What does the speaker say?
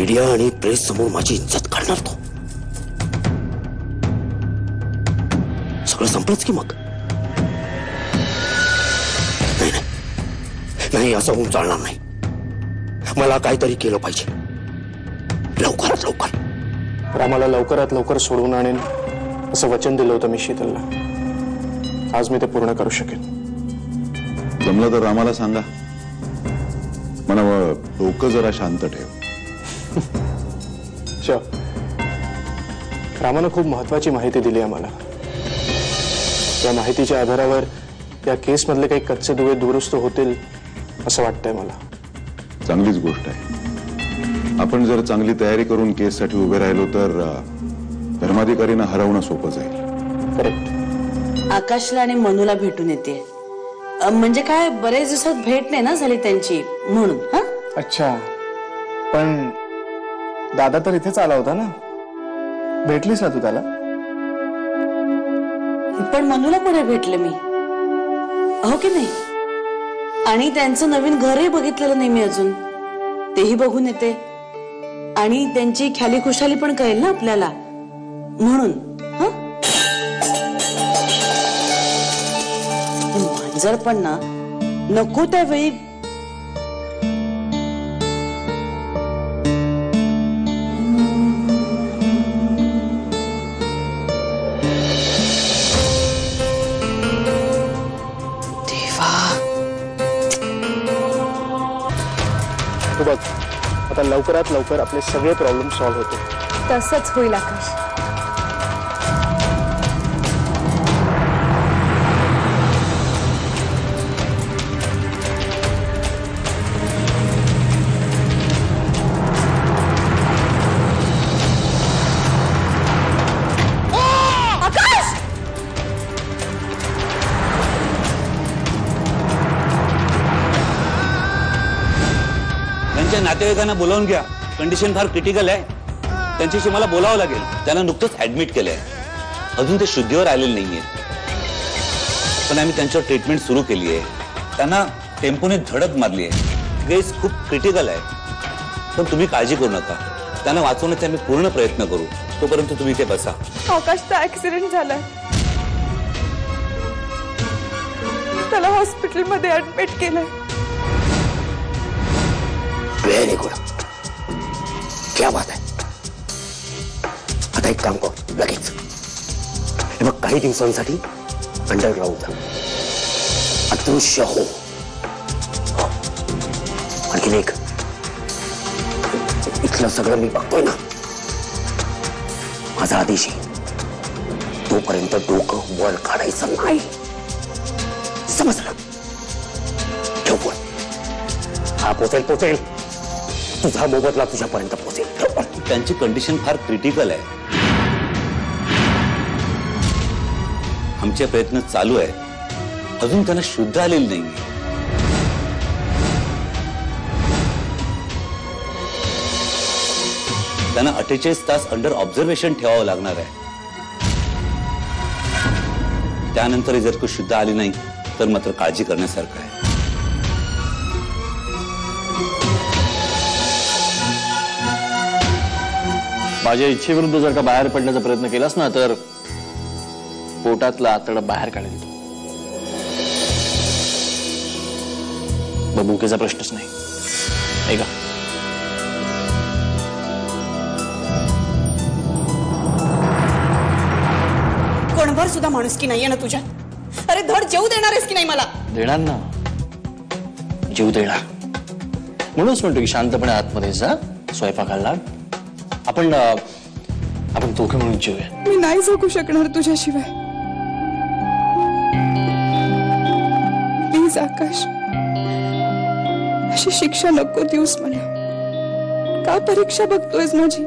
Media आणि press समोर माझी इज्जत काढणार तो. सगळं संपलंच की मग. नाही नाही नाही, असं होऊन चालणार नाही. मला काहीतरी केलं पाहिजे लवकरात लवकर. रामाला लवकरात लवकर सोडवून आणेन असं वचन दिलं होतं मी शीतलला. आज मी ते पूर्ण करू शकेन. जमलं तर रामाला सांगा, मला डोकं जरा शांत ठेव. रामानं खूप महत्वाची माहिती दिली आम्हाला. या माहितीच्या आधारावर या केस मधले काही कच्चे दुवे दुरुस्त होतील असं वाटतंय मला. चांगलीच गोष्ट आहे. आपण जर चांगली तयारी करून केससाठी उभे राहिलो तर धर्माधिकारींना हरवणं सोपं जाईल. करेक्ट. आकाशला आणि मनूला भेटून येते. म्हणजे काय, बरेच दिवसात भेट नाही ना झाली त्यांची, म्हणून. हा, अच्छा. पण दादा तर इथेच आला होता ना, भेटलीस ना तू त्याला? पण मनूला पुढे भेटले मी, हो की नाही? आणि त्यांचं नवीन घरही बघितलेलं नाही मी अजून, तेही बघून येते. आणि त्यांची ख्याली खुशाली पण कळेल ना आपल्याला, म्हणून. हा, जर पण ना नको त्यावेळी तू बघ, आता लवकरात लवकर आपले सगळे प्रॉब्लेम सॉल्व्ह होते. तसंच होईल आकाश. त्यांच्या नातेवाईकांना बोलावून घ्या. कंडिशन फार क्रिटिकल आहे. त्यांच्याशी मला बोलावं लागेल. त्यांना नुकतंच ऍडमिट केलंय. अजून ते शुद्धीवर आलेले नाहीये, पण आम्ही त्यांच्यावर ट्रीटमेंट सुरू केली आहे. त्यांना टेम्पोने धडक मारली आहे. केस खूप क्रिटिकल आहे, पण तुम्ही काळजी करू नका. त्यांना वाचवण्याचे आम्ही पूर्ण प्रयत्न करू. तोपर्यंत तुम्ही इथे बसा. आकाशचा ऍक्सिडेंट झालाय, त्याला हॉस्पिटलमध्ये ऍडमिट केलंय. व्हेरी गुड, क्या बात आहे. आता एक काम कर, लगेच हे बघ, काही दिवसांसाठी अंडरग्राऊंड जा, अदृश्य हो. आणखीन एक, इथलं सगळं मी बघतोय ना, माझा आदेश आहे, तोपर्यंत डोकं वर काढायचं नाही, समजलं? ठेव फोन. हा पोचेल, तुझा मोबदला तुझ्यापर्यंत पोहोचेल. त्यांची कंडिशन फार क्रिटिकल आहे. आमचे प्रयत्न चालू आहे. अजून त्यांना शुद्ध आलेली नाही. त्यांना 48 तास अंडर ऑब्झर्वेशन ठेवावं लागणार आहे. त्यानंतर जर को शुद्ध आली नाही तर मात्र काळजी करण्यासारखं आहे. माझ्या इच्छेविरुद्ध जर का बाहेर पडण्याचा प्रयत्न केलास ना तर पोटातला आतडं बाहेर काढेल तू. बबुकेचा प्रश्नच नाही, ऐका. कोणभर सुद्धा माणुसकी नाहीये ना तुझ्या? अरे धड जेवू देणार आहेस की नाही मला? देणार ना, जीव देणार. म्हणूनच म्हणतो की शांतपणे आतमध्ये जा, स्वयंपाकाला आपण दोघे म्हणून जेवूया. मी नाही जगू शकणार तुझ्याशिवाय. प्लीज आकाश, अशी शिक्षा नको देऊस मला. का परीक्षा बघतोयस माझी?